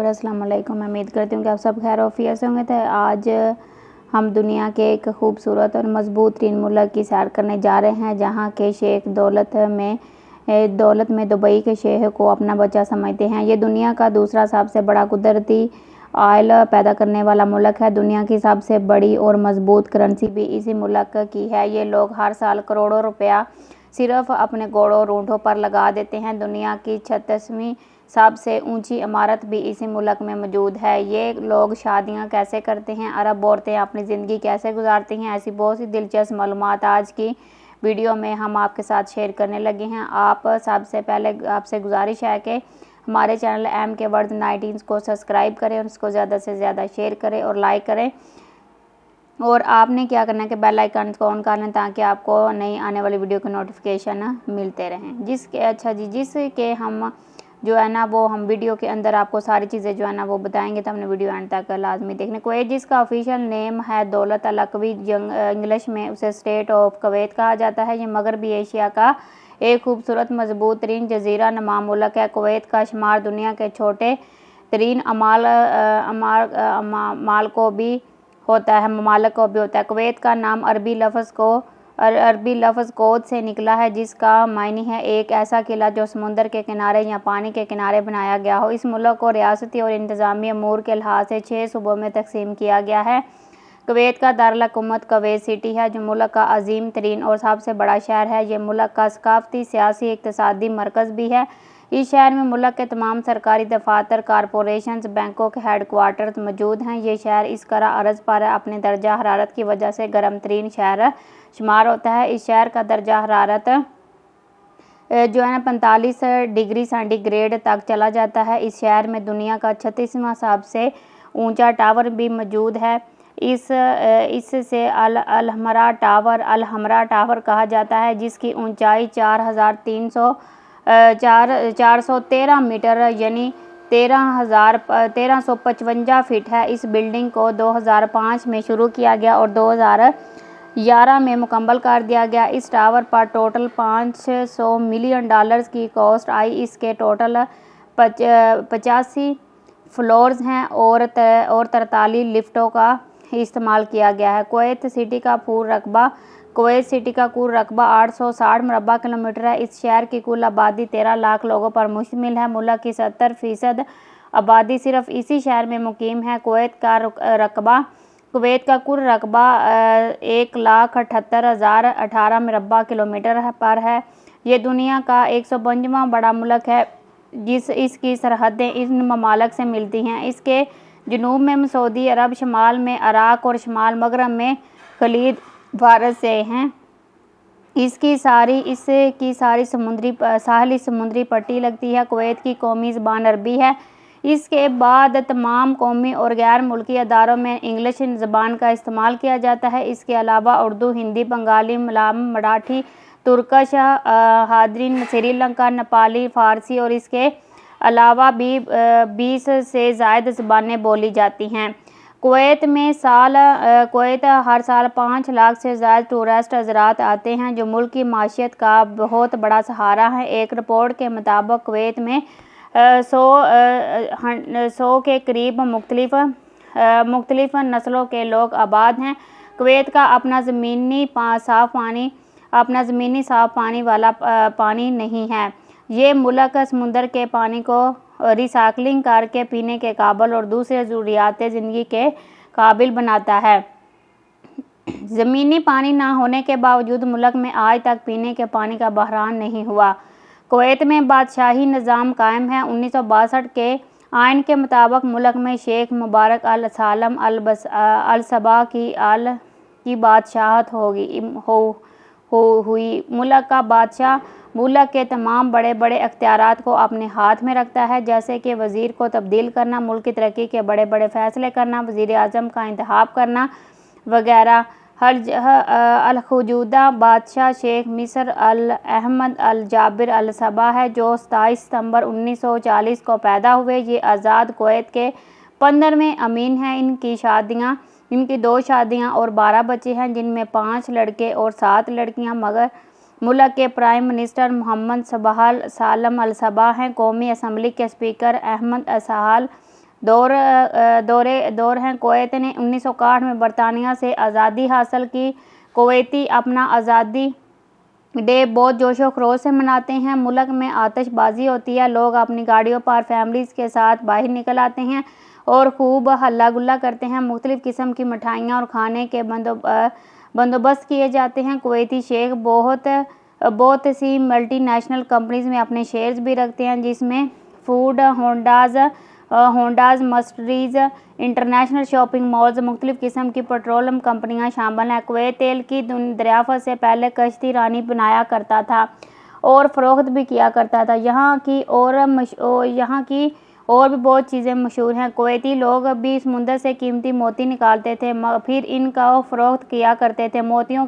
अस्सलाम वालेकुम। मैं उम्मीद करती हूँ कि आप सब खैर आफियत से होंगे। तो आज हम दुनिया के एक खूबसूरत और मजबूत तरीन मुल्क की सैर करने जा रहे हैं, जहाँ के शेख दौलत में दुबई के शेख को अपना बच्चा समझते हैं। ये दुनिया का दूसरा सबसे बड़ा कुदरती ऑयल पैदा करने वाला मुल्क है। दुनिया की सबसे बड़ी और मजबूत करेंसी भी इसी मुल्क की है। ये लोग हर साल करोड़ों रुपया सिर्फ अपने घोड़ों और ऊँटों पर लगा देते हैं। दुनिया की 36वीं सबसे ऊंची इमारत भी इसी मुल्क में मौजूद है। ये लोग शादियां कैसे करते हैं, अरब औरतें अपनी ज़िंदगी कैसे गुजारती हैं, ऐसी बहुत सी दिलचस्प मालूमात आज की वीडियो में हम आपके साथ शेयर करने लगे हैं। आप सबसे पहले आपसे गुजारिश है कि हमारे चैनल MK वर्ल्ड 19 को सब्सक्राइब करें और उसको ज़्यादा से ज़्यादा शेयर करें और लाइक करें। और आपने क्या करना है कि बेल आइकन को ऑन करना है ताकि आपको नई आने वाली वीडियो के नोटिफिकेशन मिलते रहें। जिसके हम जो है ना वो हम वीडियो के अंदर आपको सारी चीज़ें जो है ना वो बताएंगे, तो हमने वीडियो एंड तक लाजमी देखने को। जिसका ऑफिशियल नेम है दौलत अल अकवी, इंग्लिश में उसे स्टेट ऑफ कुवैत कहा जाता है। ये मगरबी एशिया का एक खूबसूरत मजबूत तरीन जजीरा नुमा मुल्क है। कुवैत का शुमार दुनिया के छोटे तरीन ममालिक को भी होता है। कुवैत का नाम अरबी लफ्ज़ कौद से निकला है, जिसका मायने है एक ऐसा किला जो समुंदर के किनारे या पानी के किनारे बनाया गया हो। इस मुल्क को रियासती और इंतज़ामी अमूर के लिहाज से 6 सूबों में तकसीम किया गया है। कुवैत का दारुल हुकूमत कुवैत सिटी है, जो मुल्क का अजीम तरीन और सबसे बड़ा शहर है। ये मुल्क का सकाफती, सियासी, इक़्तिसादी मरकज़ भी है। इस शहर में मुल्क के तमाम सरकारी दफातर, कारपोरेशंस, बैंकों के हेडक्वार्टर्स मौजूद हैं। ये शहर इस करा अर्ज़ पर अपने दर्जा हरारत की वजह से गर्म तरीन शहर शुमार होता है। इस शहर का दर्जा हरारत जो है ना 45 डिग्री सेंटीग्रेड तक चला जाता है। इस शहर में दुनिया का 36वां सबसे ऊंचा टावर भी मौजूद है। इससे अल हमरा टावर कहा जाता है, जिसकी ऊंचाई 413 मीटर यानी 1355 फीट है। इस बिल्डिंग को 2005 में शुरू किया गया और 2011 में मुकम्मल कर दिया गया। इस टावर पर टोटल $500 मिलियन की कॉस्ट आई। इसके टोटल 85 फ्लोर्स हैं और 43 लिफ्टों का इस्तेमाल किया गया है। कुवैत सिटी का कुल रकबा 860 मुरबा किलोमीटर है। इस शहर की कुल आबादी 13 लाख लोगों पर मुश्तमिल है। मुल्क की 70% आबादी सिर्फ इसी शहर में मुकीम है। कुवैत का कुल रकबा 1,78,018 मुरबा किलोमीटर पर है। ये दुनिया का 152वां बड़ा मुल्क है। इसकी सरहदें इन ममालिक से मिलती हैं। इसके जनूब में सऊदी अरब, शमाल में इराक और शमाल मगरब में खलीज फारस से हैं। इसकी सारी समुद्री पट्टी लगती है। कुवैत की कौमी ज़बान अरबी है। इसके बाद तमाम कौमी और गैर मुल्की अदारों में इंग्लिश ज़बान का इस्तेमाल किया जाता है। इसके अलावा उर्दू, हिंदी, बंगाली, मलयालम, मराठी, तुर्कश, हादरीन, श्रीलंका, नेपाली, फ़ारसी और इसके अलावा भी 20 से ज़ायद ज़बानें बोली जाती हैं। कुवैत हर साल 5 लाख से ज़्यादा टूरिस्ट हज़रात आते हैं, जो मुल्क की माशियत का बहुत बड़ा सहारा है। एक रिपोर्ट के मुताबिक कुवैत में 100 के करीब मुख्तलिफ नस्लों के लोग आबाद हैं। कुवैत का अपना ज़मीनी साफ़ पानी वाला पानी नहीं है। ये मुल्क समुंदर के पानी को रिसाइक्लिंग करके पीने के काबिल और दूसरे ज़रूरियात ज़िंदगी के काबिल बनाता है। ज़मीनी पानी ना होने के बावजूद मुल्क में आज तक पीने के पानी का बहरान नहीं हुआ। कुवैत में बादशाही निज़ाम कायम है। 1962 के आइन के मुताबिक मुल्क में शेख मुबारक अल सालम अल सबा की बादशाहत हुई। मुल्क का बादशाह मुल्क के तमाम बड़े बड़े अख्तियारात को अपने हाथ में रखता है, जैसे कि वज़ीर को तब्दील करना, मुल्क की तरक्की के बड़े बड़े फैसले करना, वज़ीर आज़म का इंतखाब करना वगैरह। अल-खौजूदा बादशाह शेख मिस्र अल अहमद अल जाबिर अल सबा है, जो 27 सितंबर 1940 को पैदा हुए। ये आज़ाद कुवैत के 15वें अमीर हैं। इनकी 2 शादियां और 12 बच्चे हैं, जिनमें 5 लड़के और 7 लड़कियां। मगर मुल्क के प्राइम मिनिस्टर मोहम्मद सालम अल सबा हैं। कौमी असम्बली के स्पीकर अहमद دور ہیں۔ کویت نے 1961 میں برطانیہ سے آزادی حاصل کی۔ کویتی اپنا آزادی ڈے بہت جوش و خروش سے مناتے ہیں۔ ملک میں آتش بازی ہوتی ہے، لوگ اپنی گاڑیوں پر فیملیز کے ساتھ باہر نکل آتے ہیں اور خوب ہلا گلا کرتے ہیں۔ مختلف قسم کی مٹھائیاں اور کھانے کے بندوبست کیے جاتے ہیں۔ کویتی شیخ بہت سی ملٹی نیشنل کمپنیز میں اپنے شیئرز بھی رکھتے ہیں، جس میں Ford, Hondas, Mercedes, international shopping malls, مختلف قسم کی پیٹرولیم کمپنیاں شامل ہیں۔ کویت تیل کی دریافت سے پہلے کشتی رانی بنایا کرتا تھا اور فروخت بھی کیا کرتا تھا۔ یہاں کی اور بھی بہت چیزیں مشہور ہیں۔ کویتی لوگ بھی سمندر سے قیمتی موتی نکالتے تھے، پھر ان کا فروخت کیا کرتے تھے۔ موتیوں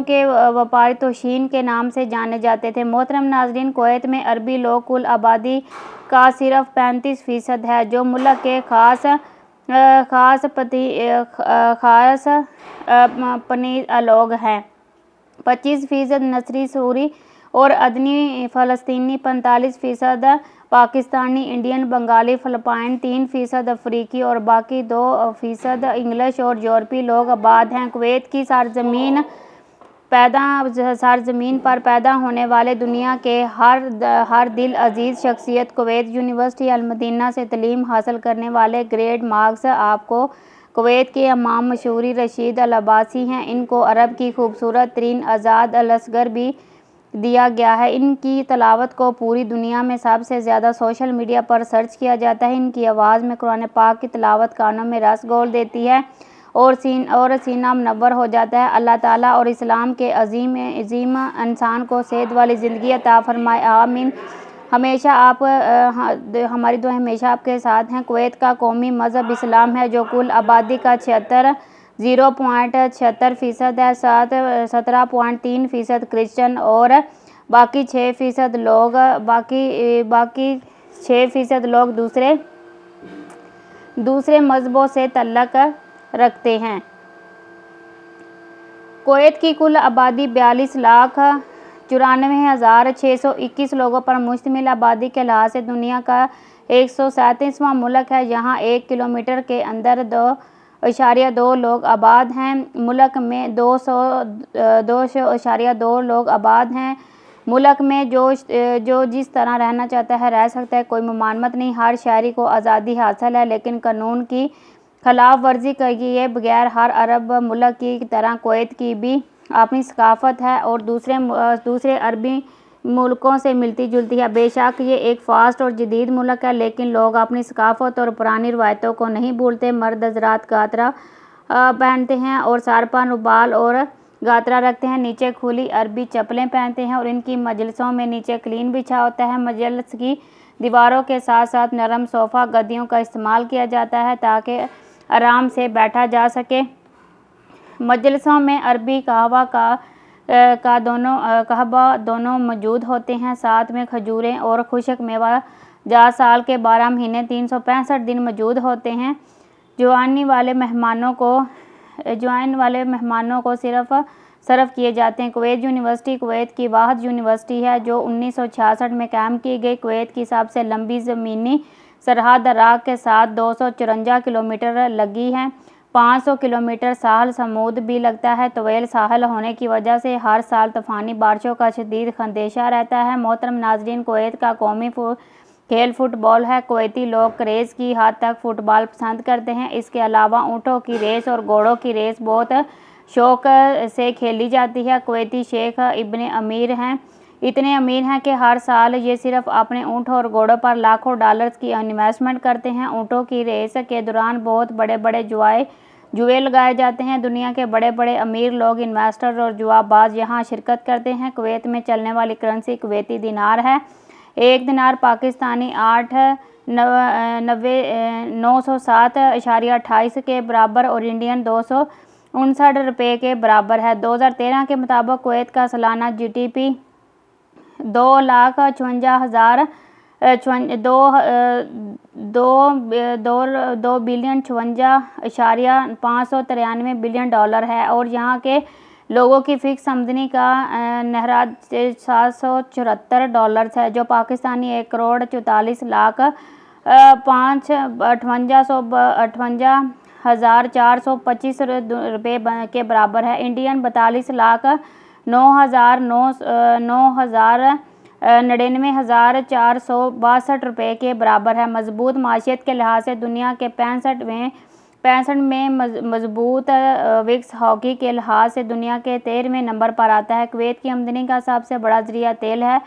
کے وپاری توشین کے نام سے جانے جاتے تھے۔ محترم ناظرین، کویت میں عربی لوگ کل آبادی کا صرف 35% ہے، جو ملک کے خاص پناہ لوگ ہیں۔ 25% نصری سوری اور ادنی فلسطینی، 45% پاکستانی، انڈین، بنگالی، فلپائنی، 3% افریقی اور باقی 2% انگلش اور یورپی لوگ آباد ہیں۔ کویت کی سرزمین پر پیدا ہونے والے دنیا کے ہر دل عزیز شخصیت کویت یونیورسٹی المدینہ سے تعلیم حاصل کرنے والے گریڈ مارکس آپ کو کویت کے امام مشہور رشید العباسی ہیں۔ ان کو عرب کی خوبصورت ترین آزاد الاصغر بھی دیا گیا ہے۔ ان کی تلاوت کو پوری دنیا میں سب سے زیادہ سوشل میڈیا پر سرچ کیا جاتا ہے۔ ان کی آواز میں قرآن پاک کی تلاوت کانوں میں رس گھول دیتی ہے اور سینہ منور ہو جاتا ہے۔ اللہ تعالیٰ اور اسلام کے عظیم انسان کو صحت والی زندگی عطا فرمائے، آمین۔ ہماری دعائیں ہمیشہ آپ کے ساتھ ہیں۔ کویت کا قومی مذہب اسلام ہے، جو کل آبادی کا 0.76% ہے۔ 17.3% کرسچن اور باقی 6% لوگ دوسرے مذہبوں سے تعلق رکھتے ہیں۔ کویت کی کل آبادی 42,94,621 لوگوں پر مشتمل آبادی کے لحاظ سے دنیا کا 137واں ملک ہے۔ یہاں 1 کلومیٹر کے اندر 2.2 لوگ آباد ہیں۔ ملک میں 2.2 لوگ آباد ہیں۔ ملک میں جو جس طرح رہنا چاہتا ہے رہ سکتا ہے، کوئی ممانعت نہیں۔ ہر شہری کو آزادی حاصل ہے، لیکن قانون کی خلاف ورزی کیے بغیر ہر عرب ملک کی طرح کویت کی بھی اپنی ثقافت ہے اور دوسرے عربی ملکوں سے ملتی جلتی ہے۔ بے شک یہ ایک فاسٹ اور جدید ملک ہے، لیکن لوگ اپنی ثقافت اور پرانی روایتوں کو نہیں بھولتے۔ مرد حضرات گاترا پہنتے ہیں اور سر پر رومال اور گاترا رکھتے ہیں، نیچے کھلی عربی چپلیں پہنتے ہیں اور ان کی مجلسوں میں نیچے قالین بچھا ہوتا ہے۔ مجلس کی دیواروں کے ساتھ ساتھ نرم صوفہ گدیوں کا استعمال کیا جاتا ہے تاکہ آرام سے بیٹھا جا سکے۔ مجلسوں میں عربی قہوہ دونوں موجود ہوتے ہیں، ساتھ میں کھجوریں اور خشک میوہ جات سال کے 12 مہینے 365 دن موجود ہوتے ہیں۔ جو آنے والے مہمانوں کو سرو کیے جاتے ہیں۔ کویت یونیورسٹی کویت کی واحد یونیورسٹی ہے جو 1966 میں قائم کی گئی۔ کویت کی سب سے لمبی زمینی سرحد عراق کے ساتھ 254 کلومیٹر لگی ہے۔ 500 کلومیٹر ساحل سمود بھی لگتا ہے۔ طویل ساحل ہونے کی وجہ سے ہر سال طوفانی بارشوں کا شدید خدشہ رہتا ہے۔ محترم ناظرین، کویت کا قومی کھیل فٹ بال ہے۔ کویتی لوگ کریز کی حد تک فٹ بال پسند کرتے ہیں۔ اس کے علاوہ اونٹوں کی ریس اور گھوڑوں کی ریس بہت شوق سے کھیلی جاتی ہے۔ کویتی شیخ اتنے امیر ہیں کہ ہر سال یہ صرف اپنے اونٹوں اور گھوڑوں پر لاکھوں ڈالرز کی انویسٹمنٹ کرتے ہیں۔ اونٹوں کی ریس کے دوران بہت بڑے بڑے جوئے لگائے جاتے ہیں۔ دنیا کے بڑے بڑے امیر لوگ، انویسٹر اور جوا باز یہاں شرکت کرتے ہیں۔ کویت میں چلنے والی کرنسی کویتی دینار ہے۔ ایک دینار پاکستانی 907.28 کے برابر اور انڈین 259 روپے کے برابر ہے۔ 2013 کے مطابق کویت کا سالانہ GDP 2,54,593 بلین ڈالر ہے اور یہاں کے لوگوں کی فکس آمدنی کا انحصار $774 ہے، جو پاکستانی 1,44,00,000 ₹58,425 रुपये के बराबर है। इंडियन 42,99,462 रुपये के बराबर है। मजबूत माशियत के लिहाज से दुनिया के 65 में मजबूत विक्स हॉकी के लिहाज से दुनिया के 13वें नंबर पर आता है। कुवैत की आमदनी का सबसे बड़ा जरिया तेल है।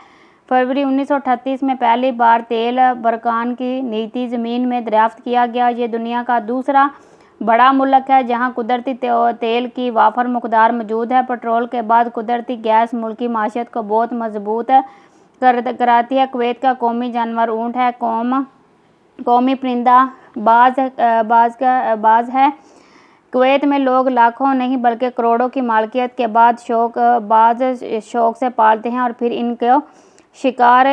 फरवरी 1938 में पहली बार तेल बरकान की नीति ज़मीन में दरियाफ्त किया गया। ये दुनिया का दूसरा बड़ा मुल्क है जहां कुदरती तेल की वाफर मकदार मौजूद है। पेट्रोल के बाद कुदरती गैस मुल्की माशियत को बहुत मजबूत कराती है। कुवैत का कौमी जानवर ऊँट है। कौमी परिंदा बाज है। कुवैत में लोग लाखों नहीं बल्कि करोड़ों की मालिकियत के बाद शौक से पालते हैं और फिर इनसे शिकार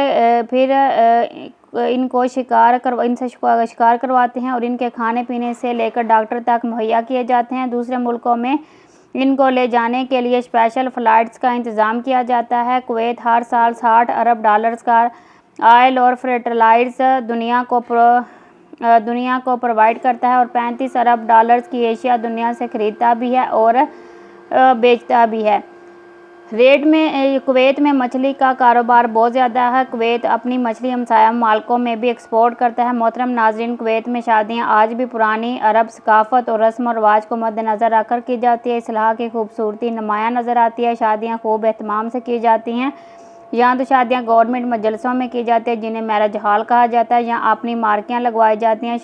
करवाते हैं और इनके खाने पीने से लेकर डॉक्टर तक मुहैया किए जाते हैं। दूसरे मुल्कों में इनको ले जाने के लिए स्पेशल फ़्लाइट्स का इंतज़ाम किया जाता है। कुवैत हर साल $60 अरब का ऑयल और फर्टिलाइज़र दुनिया को प्रोवाइड करता है और $35 अरब की एशिया दुनिया से खरीदता भी है और बेचता भी है। कुवैत में मछली का कारोबार बहुत ज़्यादा है। कुवैत अपनी मछली हमसाया मालिकों में भी एक्सपोर्ट करता है। मोहतरम नाज़रीन, कुवैत में शादियाँ आज भी पुरानी अरब सकाफ़त और रस्म और रिवाज को मद्देनज़र रखकर की जाती है। इस्लाह की खूबसूरती नुमायाँ नज़र आती है। शादियाँ खूब एहतमाम से की जाती हैं। यहाँ तो शादियाँ गवर्नमेंट मजलिसों में की जाती है जिन्हें मैरिज हॉल कहा जाता है। यहाँ अपनी मार्कियाँ लगवाई जाती हैं।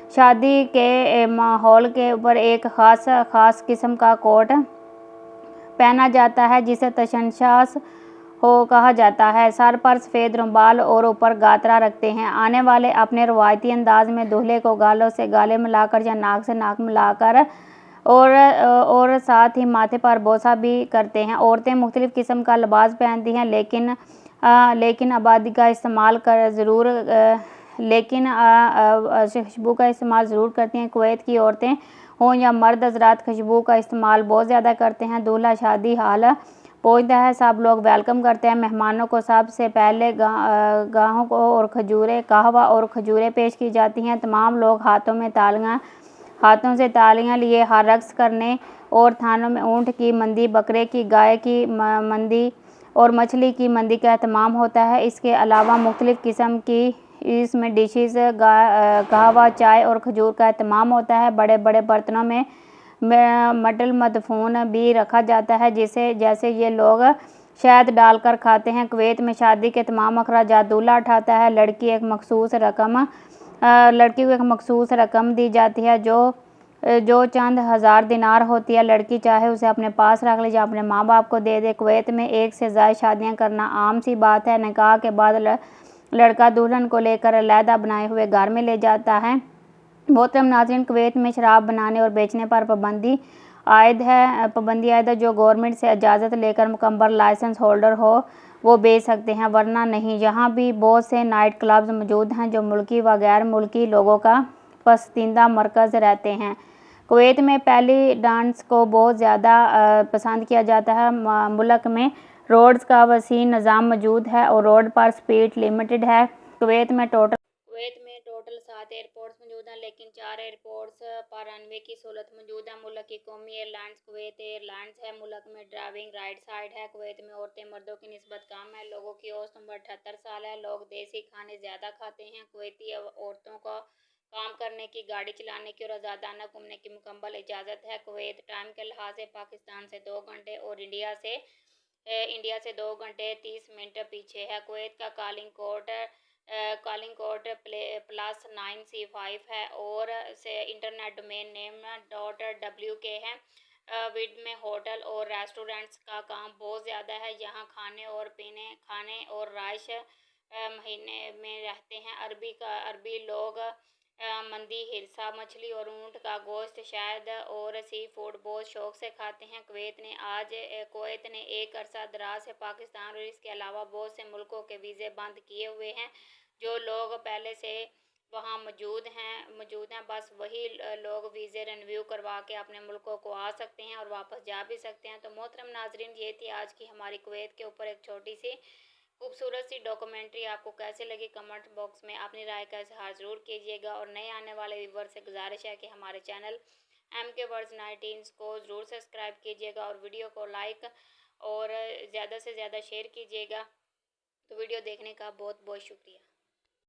शादी के माहौल के ऊपर एक ख़ास किस्म का कोट पहना जाता है जिसे तशन्नास कहा जाता है। सर पर सफ़ेद रुमाल और ऊपर गातरा रखते हैं। आने वाले अपने रवायती अंदाज में दूल्हे को गालों से गाले मिलाकर या नाक से नाक मिलाकर और साथ ही माथे पर बोसा भी करते हैं। औरतें मुख्तलिफ़ किस्म का लिबास पहनती हैं लेकिन आबादी का इस्तेमाल खुशबू का इस्तेमाल ज़रूर करती हैं। कुवैत की औरतें हों या मर्द हज़रात खुशबू का इस्तेमाल बहुत ज़्यादा करते हैं। दूल्हा शादी हाल पहुंचता है, सब लोग वेलकम करते हैं मेहमानों को। सबसे पहले कहवा और खजूरें पेश की जाती हैं। तमाम लोग हाथों से तालियां लिए हर रक्स करने और थानों में ऊँट की मंदी, बकरे की, गाय की मंदी और मछली की मंदी का एहतमाम होता है। इसके अलावा मुख्तलिफ़ किस्म की इसमें डिशेस, कहवा, चाय और खजूर का एहतमाम होता है। बड़े बड़े बर्तनों में मटल मदफून भी रखा जाता है जैसे ये लोग शहद डालकर खाते हैं। कुवैत में शादी के तमाम अखराजात दूल्हा उठाता है। लड़की को एक मखसूस रकम दी जाती है जो चंद हज़ार दिनार होती है। लड़की चाहे उसे अपने पास रख ले या अपने माँ बाप को दे दे। कुवैत में एक से ज़्यादा शादियाँ करना आम सी बात है। निकाह के बाद लड़का दुल्हन को लेकर अलहदा बनाए हुए घर में ले जाता है। मोहतरम नाज़रीन, कुवैत में शराब बनाने और बेचने पर पाबंदी आयद है। जो गवर्नमेंट से इजाज़त लेकर मुकम्मल लाइसेंस होल्डर हो वो बेच सकते हैं, वरना नहीं। यहाँ भी बहुत से नाइट क्लब्स मौजूद हैं जो मुल्की व गैर मुल्की लोगों का पसंदीदा मरकज़ रहते हैं। कुवैत में बेली डांस को बहुत ज़्यादा पसंद किया जाता है। मुल्क में रोड्स का वसी निज़ाम मौजूद है और रोड पर स्पीड लिमिटेड है। कुवैत में टोटल 7 एयरपोर्ट्स मौजूद हैं, लेकिन 4 एयरपोर्ट्स पर रनवे की सहूलत मौजूद है। मुल्क की कौमी एयरलाइंस कुवैत एयरलाइंस है। मुल्क में ड्राइविंग राइट साइड है। कुवैत में औरतें मर्दों की निस्बत कम है। लोगों की औसत उम्र 78 साल है। लोग देसी खाने ज़्यादा खाते हैं। कुवैती औरतों को काम करने की, गाड़ी चलाने की और आज़ादाना घूमने की मुकम्मल इजाज़त है। कुवैत टाइम के लिहाज से पाकिस्तान से 2 घंटे और इंडिया से 2 घंटे 30 मिनट पीछे है। कुवैत का कॉलिंग कोड +9C5 है और से इंटरनेट डोमेन नेम .wk है। विड में होटल और रेस्टोरेंट्स का काम बहुत ज़्यादा है। यहाँ खाने और राइश महीने में रहते हैं। अरबी लोग मंदी, हिरसा, मछली और ऊँट का गोश्त, शहद और सी फूड बहुत शौक से खाते हैं। कुवैत ने एक अरसा दराज से पाकिस्तान और इसके अलावा बहुत से मुल्कों के वीज़े बंद किए हुए हैं। जो लोग पहले से वहाँ मौजूद हैं बस वही लोग वीज़े रिन्यू करवा के अपने मुल्कों को आ सकते हैं और वापस जा भी सकते हैं। तो मोहतरम नाजरीन, ये थी आज की हमारी कुवैत के ऊपर एक छोटी सी خوبصورت سی ڈاکومنٹری آپ کو کیسے لگی کمنٹ باکس میں اپنی رائے کا اظہار ضرور کیجیے گا، اور نئے آنے والے ویور سے گزارش ہے کہ ہمارے چینل MK Words 19 کو ضرور سبسکرائب کیجیے گا، اور ویڈیو کو لائک اور زیادہ سے زیادہ شیئر کیجیے گا۔ تو ویڈیو دیکھنے کا بہت بہت شکریہ۔